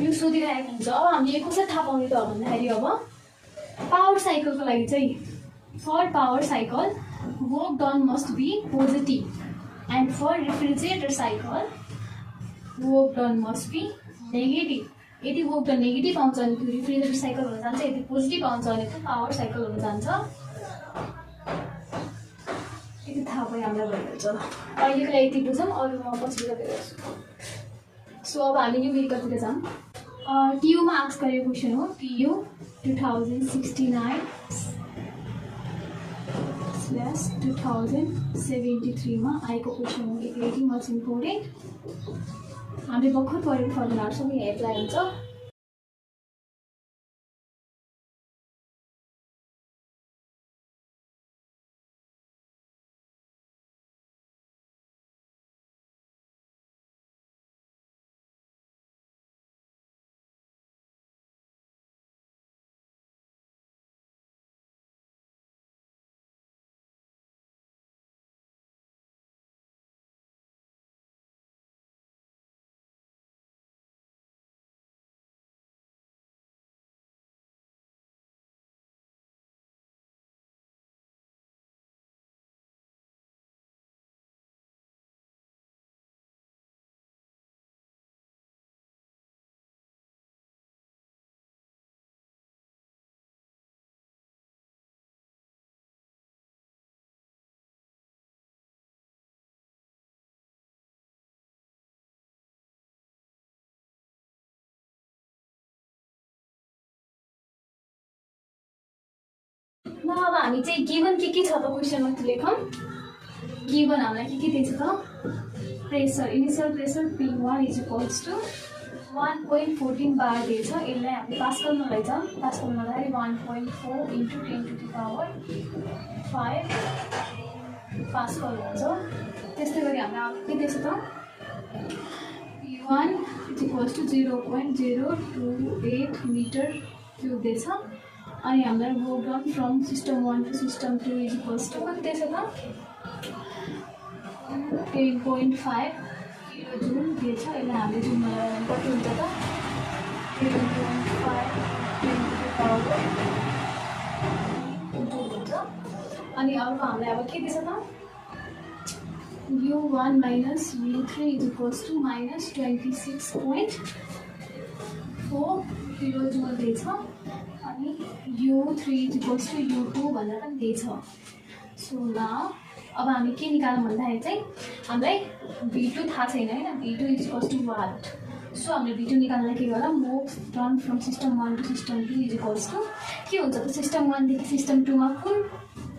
यो सोधिरहेको हुन्छ। अब हामीले कसरी थाहा पाउने त भन्दाखेरि अब पावर साइकलको लागि चाहिँ for power cycle work done must be positive and for refrigerator cycle work done must be negative. यदि वर्क डन नेगेटिभ आउँछ भने त्यो रेफ्रिजरेटर साइकल हुन जान्छ, यदि पोजिटिभ आउँछ भने त्यो पावर साइकल हुन जान्छ। यति थाहा भयो हामीलाई भइहाल्छ। अहिलेको लागि यति बुझौँ, अरू म पछि गर्छु। सो अब हामी न्युमेरिकलतिर जाऊँ। टियुमा आस्क गरेको क्वेसन हो टियु 2069/2073 मा आएको क्वेसन हो। It very much important. हामीले भर्खर पढेको फर्मुलाहरू सबै यहाँ एप्लाई हुन्छ। ल अब हामी चाहिँ गिवन के छ त क्वेसनमा त्यो लेखौँ। गिवन हामीलाई के दिन्छ त pressure initial pressure P1 is equals to 1.14 bar दिएछ। यसलाई हामीले पास्कलमा लैजाउँ। पास्कलमा लाँदाखेरि 1.4 इन्टु 10⁵ पास्कल हुन्छ। त्यस्तै गरी हामीलाई के दिएछ त P1 is equals to 0.028 metre cube दिएछ। अनि हामीलाई work done from system 1 to system 2 is equals to कति दिएछ त 10.5 किलो जुल दिएछ। यसलाई हामीले जुलमा लगाएर कति हुन्छ त 10.5 पावर जुल हुन्छ। अनि अर्को हामीलाई अब के दिएछ त U1 minus U3 is equals to minus 26.4 किलोजुल दिएछ। अनि U3 is equals to U2 भनेर पनि दिएछ। सो नाउ अब हामी के निकाल्नु भन्दाखेरि चाहिँ हामीलाई V2 थाहा छैन हैन, V2 is equals to what? So हामीले V2 निकाल्नलाई के गरौँ move turn from system 1 to system 2 is equals to के हुन्छ त सिस्टम 1 देखि सिस्टम 2 मा कुन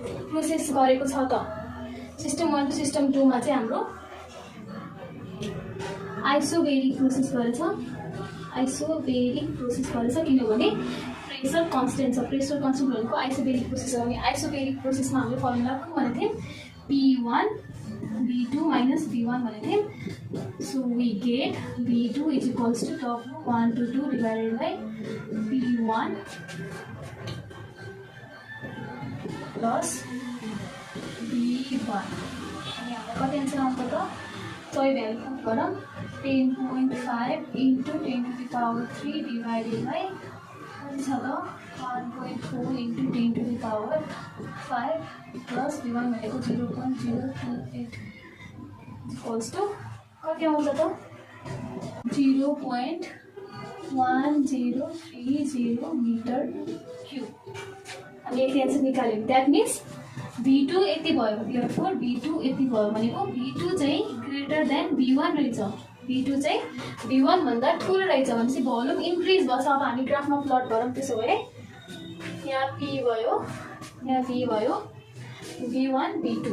प्रोसेस गरेको छ त सिस्टम 1 टु सिस्टम 2 मा चाहिँ हाम्रो आइसोबेरिक प्रोसेस गरेछ। आइसोबेरिक प्रोसेस गरेछ किनभने प्रेसर कन्स्टेन्ट छ। प्रेसर कन्स्टेन्ट भनेको आइसोबेरिक प्रोसेस हो। अनि आइसोबेरिक प्रोसेसमा हामीले फर्मुला कुन भनेको थियौँ P1 V2 minus V1 भनेको थियौँ। So we get V2 is equals to W122 divided by P1 plus V1। अनि हामीलाई कति एन्सर आउँछ त सही भ्यालु पुट गरौँ 10.5 into 10 to the power 3 divided by कति छ त 1.4 into 10 to the power 5 plus V1 भनेको 0.028 equals to कति आउँछ त 0.1030 मिटर क्युब। हामीले यति एन्सर निकाल्यौँ। द्याट मिन्स V2 यति भयो। देयरफोर V2 यति भयो भनेको V2 चाहिँ ग्रेटर देन V1 रहेछ। V2 चाहिँ V1 भन्दा ठुलो रहेछ भनेपछि भोल्युम इन्क्रिज भएछ। अब हामी ग्राफमा प्लट गरौँ। त्यसो भए यहाँ P भयो, यहाँ V भयो, V1 V2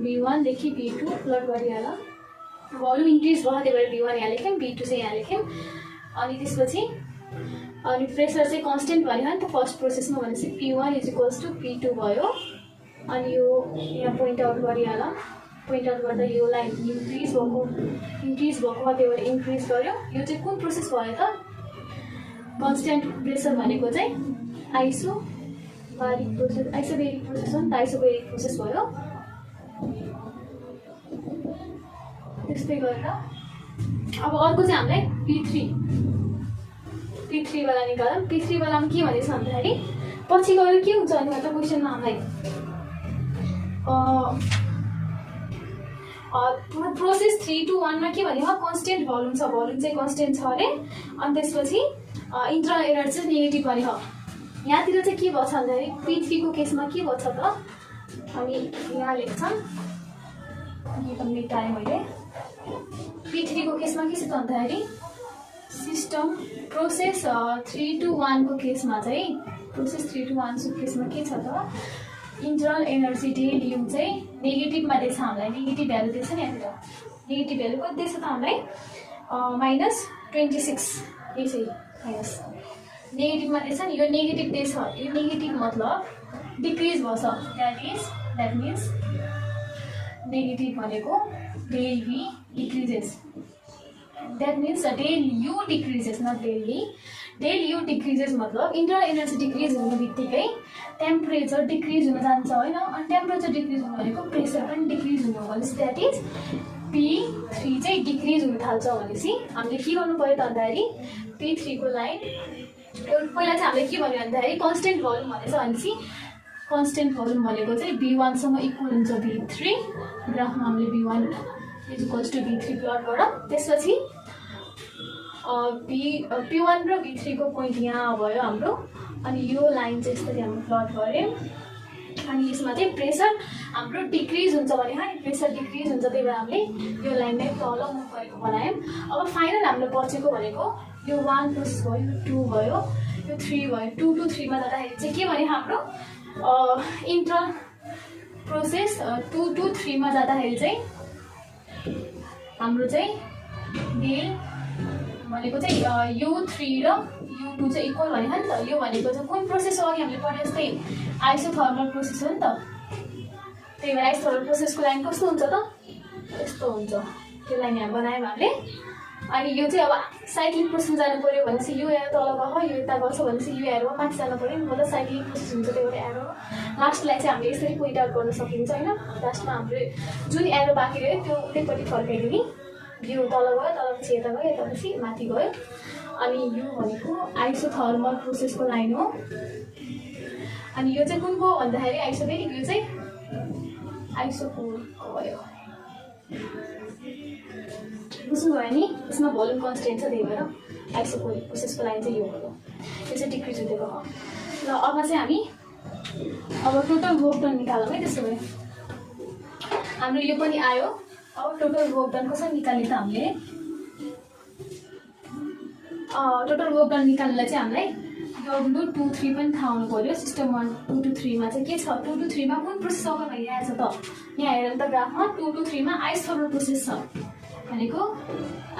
V1 देखि V2 प्लट गरिहाल। भोल्युम इन्क्रिज भयो त्यही भएर V1 यहाँ लेख्यौँ, V2 चाहिँ यहाँ लेख्यौँ। अनि त्यसपछि अनि प्रेसर चाहिँ कन्स्टेन्ट भयो नि त फर्स्ट प्रोसेसमा भनेपछि P1 is equals to P2 भयो। अनि यो यहाँ पोइन्ट आउट गरिहाल। पोइन्ट आउट गर्दा यो लाइन इन्क्रिज भएको त्यही भएर इन्क्रिज गर्यो। यो चाहिँ कुन प्रोसेस भयो त कन्स्टेन्ट प्रेसर भनेको चाहिँ आइसोबेरिक प्रोसेस हो नि त आइसोबेरिक प्रोसेस भयो। त्यस्तै गरेर अब अर्को चाहिँ हामीलाई P3 वाला निकालौँ। P3 वालामा के भनेछ भन्दाखेरि पछि गएर के हुन्छ भने त क्वेसनमा हामीलाई प्रोसेस 3 to 1 मा के भनेको कन्स्टेन्ट भोल्युम छ। भोल्युम चाहिँ कन्स्टेन्ट छ अरे। अनि त्यसपछि इन्टरनल एनर्जी चाहिँ नेगेटिभ भनेको। यहाँतिर चाहिँ के भन्छ भन्दाखेरि P3 को केसमा के भन्छ त अनि यहाँ लेख्छन् के पनि मेटाएँ मैले। P3 को केसमा के छ त भन्दाखेरि सिस्टम प्रोसेस 3 to 1 को केसमा चाहिँ प्रोसेस 3 to 1 को केसमा के छ त इन्टरनल एनर्जी डेल यु चाहिँ नेगेटिभमा दिएछ हामीलाई। नेगेटिभ भ्यालु दिएछ नि यहाँतिर। नेगेटिभ भ्यालु कति दिएछ त हामीलाई -26 यसै माइनस नेगेटिभमा दिएछ नि। यो नेगेटिभ दिएछ। यो नेगेटिभ मतलब डिक्रिज भएछ। द्याट मिन्स नेगेटिभ भनेको del V decreases. That means del U decreases not del V। Del U decreases मतलब इन्टरनल एनर्जी डिक्रिज हुने बित्तिकै टेम्परेचर डिक्रिज हुन जान्छ होइन। अनि टेम्परेचर डिक्रिज हुनु भनेको प्रेसर पनि डिक्रिज हुनु भनेपछि द्याट इज P3 चाहिँ डिक्रिज हुन थाल्छ भनेपछि हामीले के गर्नु पर्यो त भन्दाखेरि P3 को लाइन पहिला चाहिँ हामीले के भन्यो भन्दाखेरि कन्स्टेन्ट भोल्युम भनेछ भनेपछि कन्स्टेन्ट भोल्युम भनेको चाहिँ V1 सँग इक्वल हुन्छ V3। ग्राफमा हामीले V1 is equals to V3 plot गरौँ। त्यसपछि P1 र V3 को पोइन्ट यहाँ भयो हाम्रो। अनि यो लाइन चाहिँ यसरी हामीले प्लट गऱ्यौँ। अनि यसमा चाहिँ प्रेसर हाम्रो डिक्रिज हुन्छ भने प्रेसर डिक्रिज हुन्छ त्यही भएर हामीले यो लाइनलाई तल मुभ गरेको बनायौँ। अब फाइनल हामीले बचेको भनेको यो 1 प्रोसेस भयो, यो 2 भयो, यो 3 भयो। 2 to 3 मा जाँदाखेरि चाहिँ के भने हाम्रो इन्टर प्रोसेस 2 to 3 मा जाँदाखेरि चाहिँ हाम्रो चाहिँ डेल भनेको चाहिँ U3 र U2 चाहिँ इक्वल भने नि त। यो भनेको चाहिँ कुन प्रोसेस हो अघि हामीले पढे जस्तै आइसोथर्मल प्रोसेस हो नि त। त्यही भएर आइसोथर्मल प्रोसेसको लाइन कस्तो हुन्छ त यस्तो हुन्छ। त्यो लाइन यहाँ बनायौँ हामीले। अनि यो चाहिँ अब साइक्लिक प्रोसेस जानु पऱ्यो भनेपछि यो एरो तल गयो यो यता गर्छ भनेपछि यो एरोमा माथि जानु पऱ्यो नि मतलब साइक्लिक प्रोसेस हुन्छ त्यो एउटा एरो लास्टलाई चाहिँ हामीले यसरी पोइन्ट आउट गर्न सकिन्छ होइन लास्टमा हाम्रो जुन एरो बाँकी रह्यो त्यो उतैपट्टि फर्काइदिने यो तल गयो तलपछि यता गयो यतापछि माथि गयो अनि यो भनेको आइसोथर्मल प्रोसेसको लाइन हो अनि यो चाहिँ कुनको भन्दाखेरि आइसोथेरिक यो चाहिँ आइसोकोरको भयो बुझ्नुभयो नि यसमा भोल्युम कन्सटेन्ट छ त्यही भएर आइसोकोरिक प्रोसेसको लाइन चाहिँ यो हो यो चाहिँ डिक्रिज हुँदै गयो ल अब चाहिँ हामी अब टोटल वर्क डन निकालौँ है त्यसो भए हाम्रो यो पनि आयो अब टोटल वर्क डन कसरी निकाल्ने त हामीले टोटल वर्क डन निकाल्नलाई चाहिँ हामीलाई W23 पनि थाहा हुनु पऱ्यो सिस्टम 1 2 to 3 मा चाहिँ के छ 2 to 3 मा कुन प्रोसेस अगर भइरहेछ त यहाँ हेर त ग्राफमा 2 to 3 मा आइसोथर्मल प्रोसेस छ भनेको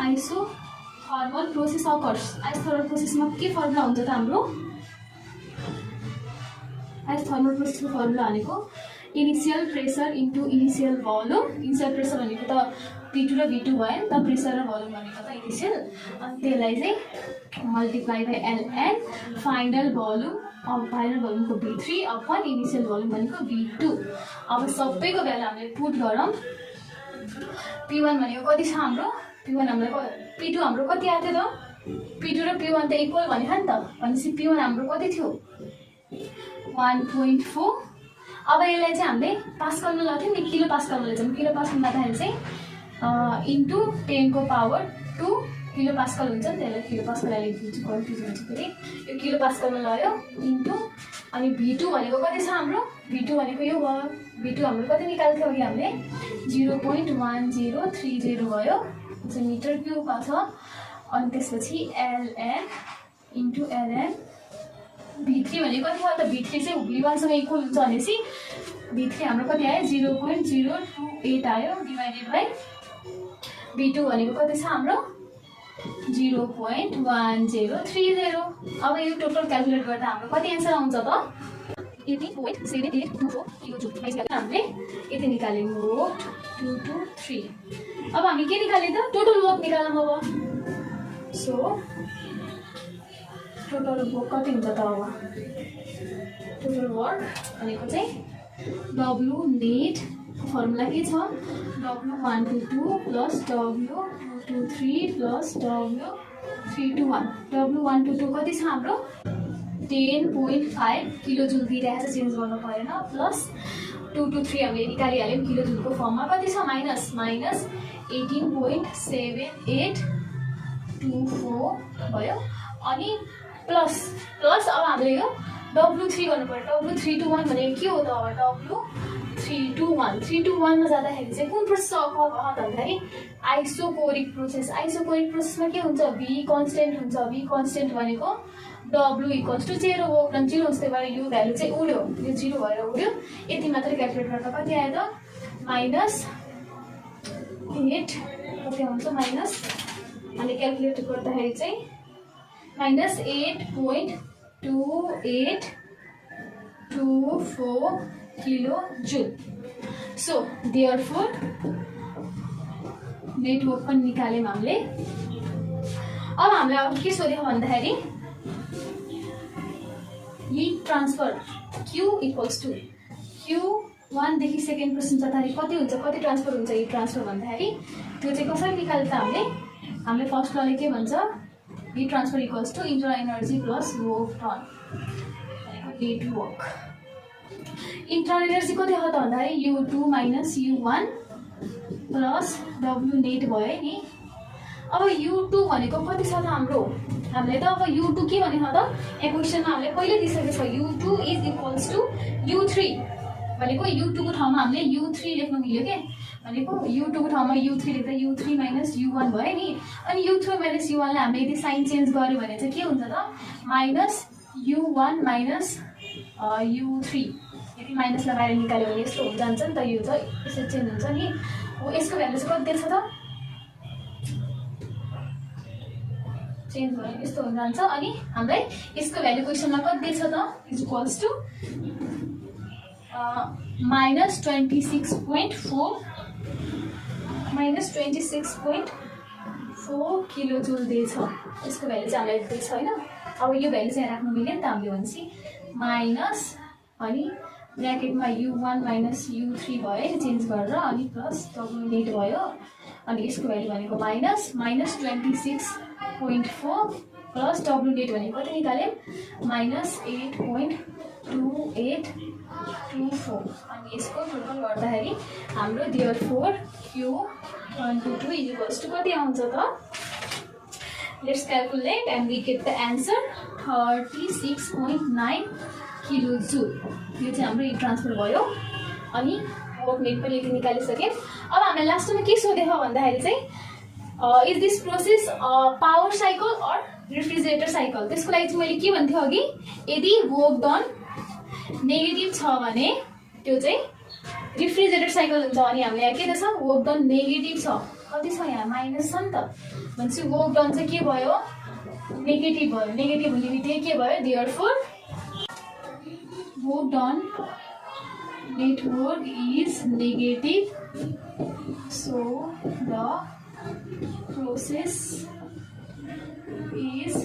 आइसोथर्मल प्रोसेस अकर्स आइसोथर्मल प्रोसेसमा के फर्मुला हुन्छ त हाम्रो आइसोथर्मल प्रोसेसको फर्मुला भनेको initial pressure into initial volume initial pressure भनेको त P2 र V2 भयो नि त प्रेसर र भोल्युम भनेको त इनिसियल अनि त्यसलाई चाहिँ multiply by LN final volume अब फाइनल भोल्युमको V3 अपन इनिसियल भोल्युम भनेको V2 अब सबैको भ्यालु हामीले पुट गरौँ P1 भनेको कति छ हाम्रो P1 हाम्रो P2 हाम्रो कति आएको थियो त P2 र P1 त इक्वल भनेको नि त भनेपछि P1 हाम्रो कति थियो 1.4 अब यसलाई चाहिँ हामीले पास्कलमा लगाउँथ्यौँ नि किलो पास्कलमा लैजाउँ किलो पास्कलमा लाँदाखेरि चाहिँ इन्टु 10 को पावर 2 किलो पास्कल हुन्छ नि त्यसलाई किलो पास्कल लेखिदिन्छु कन्फ्युज हुन्छ फेरि यो किलो पास्कलमा लगायो इन्टु अनि V2 भनेको कति छ हाम्रो V2 भनेको यो भयो V2 हाम्रो कति निकाल्थ्यो अघि हामीले 0.1030 भयो चाहिँ मिटर क्युब छ अनि त्यसपछि LN इन्टु LN V3 भनेको कति भयो त V3 चाहिँ V1सँग इक्वल हुन्छ भनेपछि V3 हाम्रो कति आयो 0.028 आयो डिभाइडेड बाई V2 भनेको कति छ हाम्रो 0.1030 अब यो टोटल क्यालकुलेट गर्दा हाम्रो कति एन्सर आउँछ त 18.7824 किलोजुल हामीले यति निकाल्यौँ वर्क 223 अब हामी के निकाल्यौँ त टोटल वर्क निकाल्नु अब सो टोटल वर्क कति हुन्छ त अब टोटल वर्क भनेको चाहिँ W नेट फर्मुला के छ W122 plus W223 plus W321 W122 कति छ हाम्रो 10.5 किलोजुल दिइरहेको छ चेन्ज गर्नु परेन प्लस 223 हामीले निकालिहाल्यौँ किलोजुलको फर्ममा कति छ माइनस 18.7824 भयो अनि प्लस अब हामीले यो W3 गर्नु पर्यो W321 भनेको के हो त अब W321 मा जाँदाखेरि चाहिँ कुन प्रोसेस भयो भन्दाखेरि आइसोकोरिक प्रोसेसमा के हुन्छ V कन्स्टेन्ट हुन्छ V कन्स्टेन्ट भनेको W equals to 0 work done 0 हुन्छ त्यही भएर यो भ्यालु चाहिँ उड्यो यो 0 भएर उड्यो यति मात्र क्यालकुलेट गर्दा कति आयो त माइनस 8 कति आउँछ माइनस अनि क्यालकुलेट गर्दाखेरि चाहिँ minus 8.2824 kilojoule so therefore net work पनि निकाल्यौँ हामीले अब हामीले अब के सोध्यो भन्दाखेरि heat transfer Q equals to Q1 देखि सेकेन्ड क्वेसन जाँदाखेरि कति हुन्छ कति ट्रान्सफर हुन्छ हिट ट्रान्सफर भन्दाखेरि त्यो चाहिँ कसरी निकाल्छ हामीले फर्स्ट लले के भन्छ heat transfer equals to internal energy plus work done net work internal energy कति हो त भन्दाखेरि U2 minus U1 plus W net भयो नि अब U2 भनेको कति छ त हाम्रो हामीले त अब U2 के भनेको त इक्वेसनमा हामीले पहिले दिइसकेको छ U2 is equals to U3 भनेको U2 को ठाउँमा हामीले U3 लेख्न मिल्यो के भनेको U2 को ठाउँमा U3 लेख्दा U3 माइनस U1 भयो नि अनि U3 माइनस U1 लाई हामीले यदि साइन चेन्ज गर्यो भने चाहिँ के हुन्छ त माइनस U1 माइनस U3 यदि माइनस लगाएर निकाल्यो भने यस्तो हुन्छ जान्छ नि त यो चाहिँ यसरी चेन्ज हुन्छ नि हो यसको भ्यालु चाहिँ कति दिएको छ त चेन्ज भयो यस्तो हुन जान्छ अनि हामीलाई यसको भ्यालु क्वेसनमा कति दिएको छ त इज इक्वल्स टु माइनस 26.4 यसको किलो जुल दिएछ, यसको भ्यालु चाहिँ हामीलाई दिएछ होइन। अब यो भ्यालु चाहिँ राख्नु मिल्यो नि त हामीले भनेपछि माइनस अनि ब्र्याकेटमा u1 माइनस u3 भयो चेन्ज गरेर अनि प्लस w नेट भयो अनि यसको भ्यालु भनेको माइनस 26.4 प्लस w नेट भनेको कति निकाल्यौँ माइनस 8.2824 अनि यसको टोटल गर्दाखेरि हाम्रो देयरफोर Q122 इक्वल्स टु कति आउँछ त? Let's calculate and we get the answer 36.9 kilo joule. यो चाहिँ हाम्रो हिट ट्रान्सफर भयो अनि वर्क नेट पनि यति निकालिसक्यौँ। अब हामीलाई लास्टमा के सोधेको भन्दाखेरि चाहिँ is this process power cycle or refrigerator cycle? त्यसको लागि चाहिँ मैले के भन्थेँ अघि, यदि वर्क डन नेगेटिभ छ भने त्यो चाहिँ रेफ्रिजरेटर साइकल हुन्छ। अनि हामीले यहाँ के रहेछ वर्क डन नेगेटिभ छ, कति छ यहाँ माइनस छ नि त, भनेपछि वर्क डन चाहिँ के भयो नेगेटिभ भयो। नेगेटिभ हुने बित्तिकै के भयो therefore work done network is negative, so the process is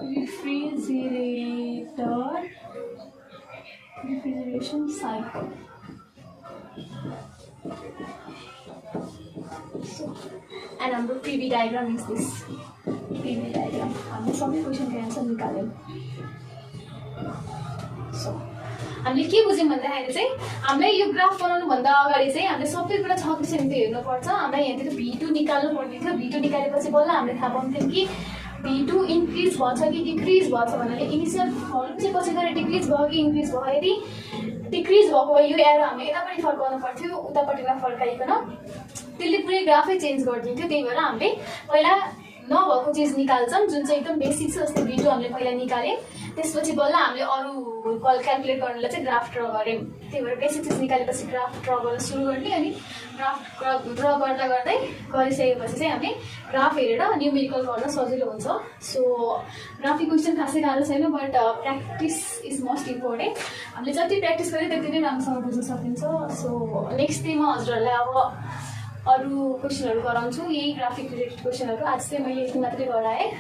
refrigeration cycle. So and हाम्रो PV diagram is this. PV diagram हामीले सबै क्वेसनको एन्सर निकाल्यौँ। सो हामीले के बुझ्यौँ भन्दाखेरि चाहिँ हामीलाई यो ग्राफ बनाउनुभन्दा अगाडि चाहिँ हामीले सबै कुरा छ कि छैन त्यो हेर्नुपर्छ। हामीलाई यहाँतिर V2 निकाल्नु पर्ने थियो। V2 निकालेपछि बल्ल हामीले थाहा पाउँथ्यौँ कि V2 इन्क्रिज भएछ कि डिक्रिज भएछ भन्नाले इनिसियल भल्युम चाहिँ पछि गएर डिक्रिज भयो कि इन्क्रिज भयो। यदि डिक्रिज भएको भए यो एरो हामीले यतापट्टि फर्काउनु पर्थ्यो, उतापट्टिमा फर्काइकन त्यसले पुरै ग्राफै चेन्ज गरिदिन्थ्यो। त्यही भएर हामीले पहिला नभएको चिज निकाल्छौँ जुन चाहिँ एकदम बेसिक छ। जस्तै V2 हामीले पहिला निकाल्यौँ, त्यसपछि बल्ल हामीले अरू क्यालकुलेट गर्नलाई चाहिँ ग्राफ ड्र गऱ्यौँ। त्यही भएर बेसिक चिज निकालेपछि ग्राफ ड्र गर्न सुरु गर्ने अनि ग्राफ ड्र गर्दा गर्दै गरिसकेपछि चाहिँ हामीले ग्राफ हेरेर न्युमेरिकल गर्न सजिलो हुन्छ। सो ग्राफिक क्वेसन खासै गाह्रो छैन, but practice is most important. हामीले जति प्र्याक्टिस गऱ्यो त्यति नै राम्रोसँग बुझ्न सकिन्छ। सो नेक्स्ट डे म हजुरहरूलाई अब अरू क्वेसनहरू गराउँछु, यही ग्राफिक रिलेटेड क्वेसनहरू। आज चाहिँ मैले यति मात्रै गराएँ।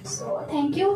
So thank you.